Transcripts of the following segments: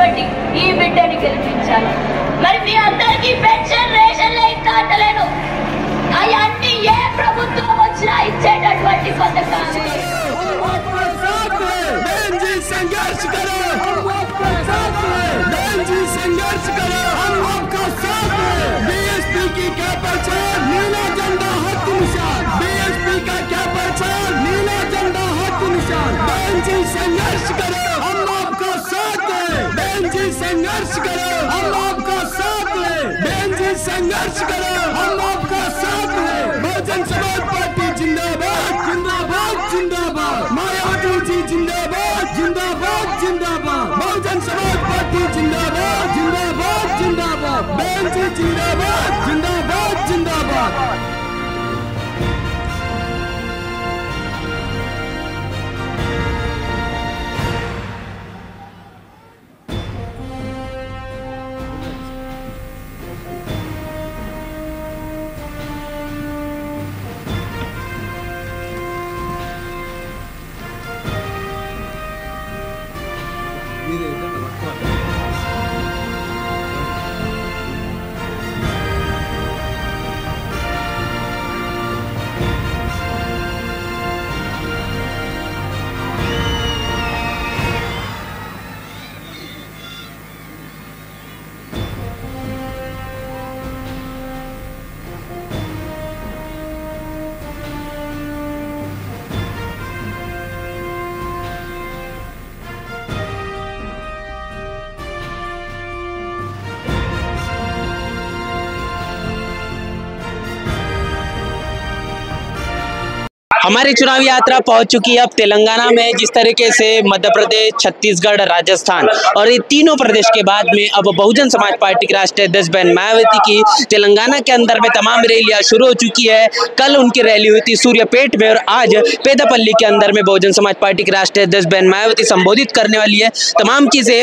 ఓటేసి ఈ బిడ్డని గెలిపించాలి. మరి మీ అందరికీ పెన్షన్ రేషన్లు ఇంకా అంటలేను, అవన్నీ ఏ ప్రభుత్వం వచ్చినా ఇచ్చేటటువంటి పథకాలు. संघर्ष करो, हम आपका साथ हैं। बहन जी संघर्ष करो, हम आपका साथ हैं। बीएसपी की क्या पहचान, नीला झंडा हाथ निशान। बीएसपी का क्या पहचान, नीला झंडा हाथ निशान। बहन जी संघर्ष करो, हम आपका साथ हैं। बहन जी संघर्ष करो, हम आपका साथ हैं। बहन जी संघर्ष करो, हम आपका साथ हैं। बहुजन समाज पार्टी जिंदाबाद, जिंदाबाद, जिंदाबाद। मायावती जी जिंदाबाद, जिंदाबाद, जिंदाबाद। बहुजन समाज पार्टी जिंदाबाद, जिंदाबाद, जिंदाबाद। बहन जी जिंदाबाद, जिंदाबाद, जिंदाबाद। हमारी चुनावी यात्रा पहुंच चुकी है अब तेलंगाना में। जिस तरीके से मध्य प्रदेश, छत्तीसगढ़, राजस्थान और ये तीनों प्रदेश के बाद में अब बहुजन समाज पार्टी के राष्ट्रीय अध्यक्ष बहन मायावती की तेलंगाना के अंदर में तमाम रैलियां शुरू हो चुकी है। कल उनकी रैली हुई थी सूर्यपेट में और आज पेदापल्ली के अंदर में बहुजन समाज पार्टी के राष्ट्रीय अध्यक्ष बहन मायावती संबोधित करने वाली है। तमाम चीजें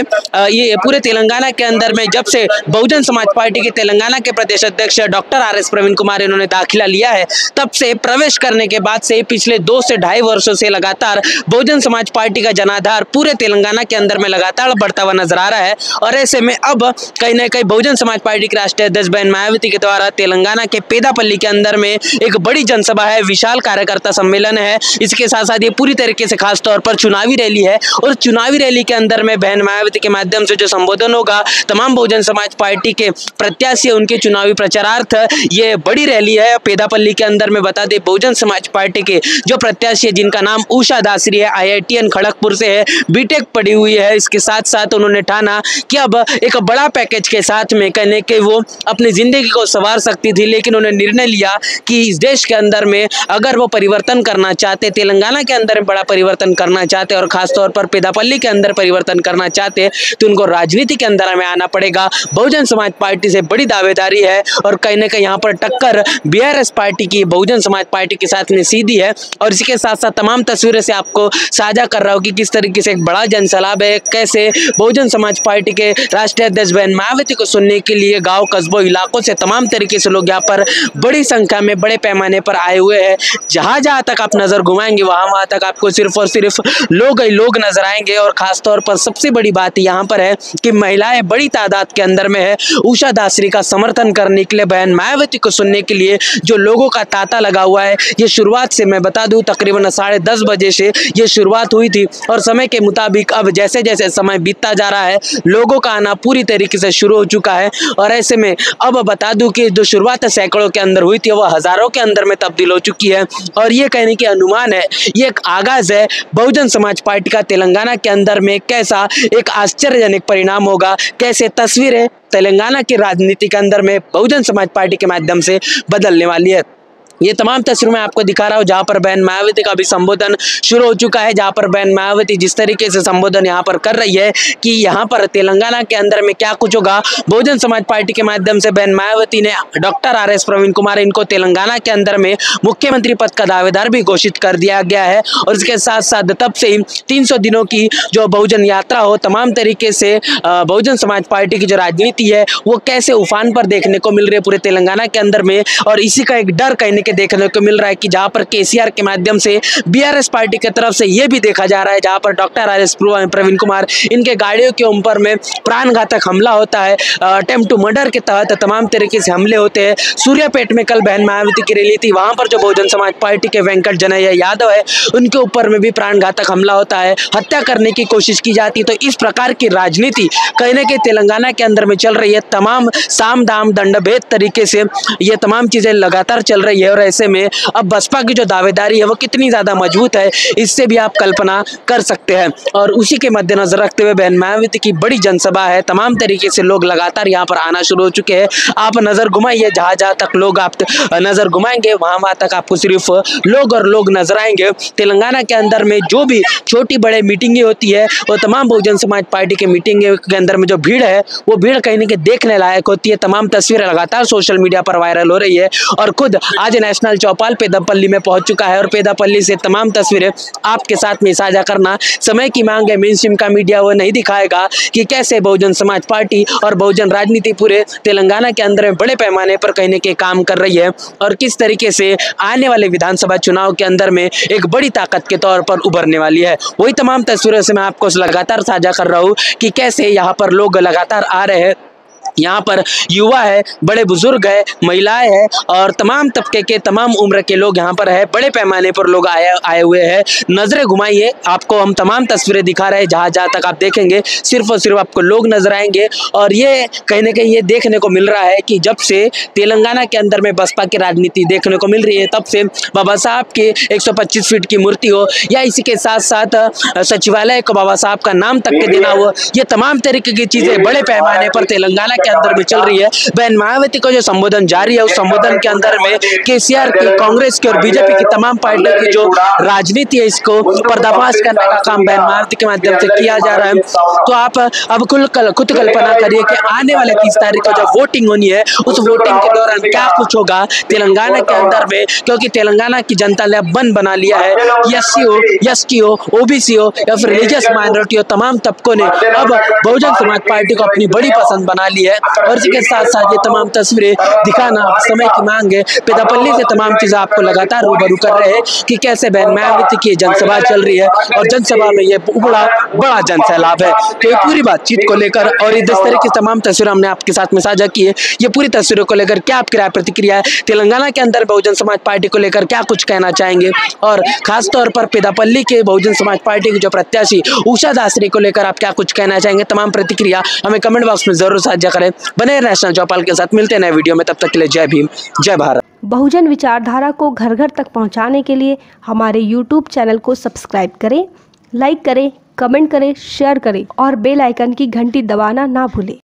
ये पूरे तेलंगाना के अंदर में जब से बहुजन समाज पार्टी के तेलंगाना के प्रदेश अध्यक्ष डॉक्टर RS प्रवीण कुमार इन्होंने दाखिला लिया है, तब से प्रवेश करने के बाद से पिछले 2 से ढाई वर्षों से लगातार बहुजन समाज पार्टी का जनाधार पूरे तेलंगाना के अंदर में लगातार बढ़ता हुआ नजर आ रहा है। और ऐसे में अब कहीं ना कहीं बहुजन समाज पार्टी के राष्ट्रीय अध्यक्ष बहन मायावती के द्वारा तेलंगाना के पेदापल्ली के अंदर में एक बड़ी जनसभा है, विशाल कार्यकर्ता सम्मेलन है। इसके साथ साथ ये पूरी तरीके से खास तौर पर चुनावी रैली है और चुनावी रैली के अंदर में बहन मायावती के माध्यम से जो संबोधन होगा तमाम बहुजन समाज पार्टी के प्रत्याशी उनके चुनावी प्रचारार्थ ये बड़ी रैली है पेदापल्ली के अंदर में। बता दें बहुजन समाज पार्टी के जो प्रत्याशी है जिनका नाम उषा दासरी है, IITN खड़गपुर से है, बीटेक पढ़ी हुई है। इसके साथ साथ उन्होंने ठाना कि अब एक बड़ा पैकेज के साथ में कहने के वो अपनी जिंदगी को संवार सकती थी, लेकिन उन्होंने निर्णय लिया कि इस देश के अंदर में अगर वो परिवर्तन करना चाहते, तेलंगाना के अंदर बड़ा परिवर्तन करना चाहते और खासतौर पर पेदापल्ली के अंदर परिवर्तन करना चाहते तो उनको राजनीति के अंदर में आना पड़ेगा। बहुजन समाज पार्टी से बड़ी दावेदारी है और कहीं ना कहीं यहाँ पर टक्कर BRS पार्टी की बहुजन समाज पार्टी के साथ में सीधी है। और इसके साथ साथ तमाम तस्वीरें से आपको साझा कर रहा हूँ कि किस तरीके से एक बड़ा जनसैलाब है, कैसे बहुजन समाज पार्टी के राष्ट्रीय अध्यक्ष बहन मायावती को सुनने के लिए गांव कस्बों इलाकों से तमाम तरीके से लोग यहाँ पर बड़ी संख्या में बड़े पैमाने पर आए हुए हैं। जहां जहां तक आप नजर घुमाएंगे वहां तक आपको सिर्फ और सिर्फ लोग नजर आएंगे। और खासतौर पर सबसे बड़ी बात यहाँ पर है कि महिलाएं बड़ी तादाद के अंदर में है उषा दासरी का समर्थन करने के लिए, बहन मायावती को सुनने के लिए जो लोगों का तांता लगा हुआ है। ये शुरुआत से मैं बता दूं तकरीबन 10:30 बजे से ये शुरुआत हुई थी और समय के मुताबिक अब जैसे जैसे समय बीतता जा रहा है लोगों का आना पूरी तरीके से शुरू हो चुका है। और ऐसे में अब बता दूं कि जो शुरुआत सैकड़ों के अंदर हुई थी वह हजारों के अंदर में तब्दील हो चुकी है। और ये कहने की अनुमान है, ये एक आगाज है बहुजन समाज पार्टी का तेलंगाना के अंदर में कैसा एक आश्चर्यजनक परिणाम होगा, कैसे तस्वीरें तेलंगाना की राजनीति के अंदर में बहुजन समाज पार्टी के माध्यम से बदलने वाली है। ये तमाम तस्वीर मैं आपको दिखा रहा हूँ जहाँ पर बहन मायावती का भी संबोधन शुरू हो चुका है, जहाँ पर बहन मायावती जिस तरीके से संबोधन यहाँ पर कर रही है कि यहाँ पर तेलंगाना के अंदर में क्या कुछ होगा। बहुजन समाज पार्टी के माध्यम से बहन मायावती ने डॉक्टर RS प्रवीण कुमार इनको तेलंगाना के अंदर में मुख्यमंत्री पद का दावेदार भी घोषित कर दिया गया है। और इसके साथ साथ तब से ही 300 दिनों की जो बहुजन यात्रा हो, तमाम तरीके से बहुजन समाज पार्टी की जो राजनीति है वो कैसे उफान पर देखने को मिल रही है पूरे तेलंगाना के अंदर में। और इसी का एक डर कहने के देखने को मिल रहा है कि जहां पर केसीआर के माध्यम से बीआरएस पार्टी की तरफ से ये भी देखा जा रहा है, जहां पर डॉक्टर राजेश प्रवीण कुमार इनके गाड़ियों के ऊपर में प्राणघातक हमला होता है, अटेम्प्ट टू मर्डर के तहत तमाम तरीके से हमले होते हैं। सूर्यापेट में कल बहन मायावती की रैली थी, वहां पर जो बहुजन समाज पार्टी के वेंकट जनैया यादव है उनके ऊपर में भी प्राणघातक हमला होता है, हत्या करने की कोशिश की जाती है। तो इस प्रकार की राजनीति कहीं ना कहीं तेलंगाना के अंदर में चल रही है। तमाम साम दाम दंडभेद तरीके से ये तमाम चीजें लगातार चल रही है और ऐसे में अब बसपा की जो दावेदारी है वो कितनी ज्यादा मजबूत है इससे भी आप कल्पना कर सकते हैं। और उसी के मद्देनजर रखते हुए बहन मायावती की बड़ी जनसभा है, तमाम तरीके से लोग लगातार यहाँ पर आना शुरू हो चुके हैं। आप नजर घुमाइए, जहां जहां तक लोग आप नजर घुमाएंगे वहां तक आपको सिर्फ लोग और लोग नजर आएंगे। तेलंगाना के अंदर में जो भी छोटी बड़े मीटिंगें होती है वो तमाम बहुजन समाज पार्टी के मीटिंग के अंदर में जो भीड़ है वो भीड़ कहीं ना कहीं देखने लायक होती है। तमाम तस्वीरें लगातार सोशल मीडिया पर वायरल हो रही है और खुद आज नेशनल चौपाल पेदापल्ली में पहुंच चुका है और पेदापल्ली से तमाम तस्वीरें आपके साथ में साझा करना समय की मांग है। मेन स्ट्रीम का मीडिया वो नहीं दिखाएगा कि कैसे बहुजन समाज पार्टी और बहुजन राजनीति पूरे तेलंगाना के अंदर में बड़े पैमाने पर कहीं ना कहीं काम कर रही है और किस तरीके से आने वाले विधानसभा चुनाव के अंदर में एक बड़ी ताकत के तौर पर उभरने वाली है। वही तमाम तस्वीरों से मैं आपको लगातार साझा कर रहा हूँ कि कैसे यहाँ पर लोग लगातार आ रहे हैं। यहाँ पर युवा है, बड़े बुजुर्ग है, महिलाएं हैं और तमाम तबके के तमाम उम्र के लोग यहाँ पर है। बड़े पैमाने पर लोग आए हुए हैं। नजरें घुमाइए, आपको हम तमाम तस्वीरें दिखा रहे हैं। जहाँ जहाँ तक आप देखेंगे सिर्फ और सिर्फ आपको लोग नजर आएंगे और ये कहीं ना कहीं ये देखने को मिल रहा है कि जब से तेलंगाना के अंदर में बसपा की राजनीति देखने को मिल रही है तब से बाबा साहब के 125 फीट की मूर्ति हो या इसी के साथ साथ सचिवालय को बाबा साहब का नाम तक के देना हो, ये तमाम तरीके की चीजें बड़े पैमाने पर तेलंगाना के अंदर में चल रही है। बहन मायावती को जो संबोधन जारी है उस संबोधन के अंदर में केसीआर की, कांग्रेस की और बीजेपी की तमाम पार्टियों की जो राजनीति है इसको पर्दाफाश करने का काम बहन मायावती के माध्यम से किया जा रहा है। तो आप अब खुद कल्पना करिए कि आने वाले 30 तारीख को जब वोटिंग होनी है उस वोटिंग के दौरान क्या कुछ होगा तेलंगाना के अंदर में, क्योंकि तेलंगाना की जनता ने अब बन बना लिया है। एससी हो, एसटी हो, ओबीसी हो या फिर रिलीजियस माइनॉरिटी हो, तमाम तबकों ने अब बहुजन समाज पार्टी को अपनी बड़ी पसंद बना ली है और इसी के साथ साथ ये तमाम तस्वीरें दिखाना समय की मांग है। पेदापल्ली से तमाम चीजें आपको लगातार रूबरू कर रहे हैं कि कैसे बहन मायावती की जनसभा चल रही है और जनसभा में ये बड़ा जन सैलाब है। तो ये पूरी बातचीत को लेकर और इस तरह की तमाम तस्वीरें हमने आपके साथ में साझा की है। ये पूरी तस्वीरों को लेकर क्या आपकी राय प्रतिक्रिया है, तेलंगाना के अंदर बहुजन समाज पार्टी को लेकर क्या कुछ कहना चाहेंगे और खासतौर पर पेदापल्ली के बहुजन समाज पार्टी की जो प्रत्याशी उषा दासरी को लेकर आप क्या कुछ कहना चाहेंगे, तमाम प्रतिक्रिया हमें कमेंट बॉक्स में जरूर साझा करें। बने नेशनल चौपाल के साथ, मिलते हैं नए वीडियो में, तब तक के लिए जय भीम, जय भारत। बहुजन विचारधारा को घर घर तक पहुंचाने के लिए हमारे YouTube चैनल को सब्सक्राइब करें, लाइक करें, कमेंट करें, शेयर करें और बेल आइकन की घंटी दबाना ना भूलें।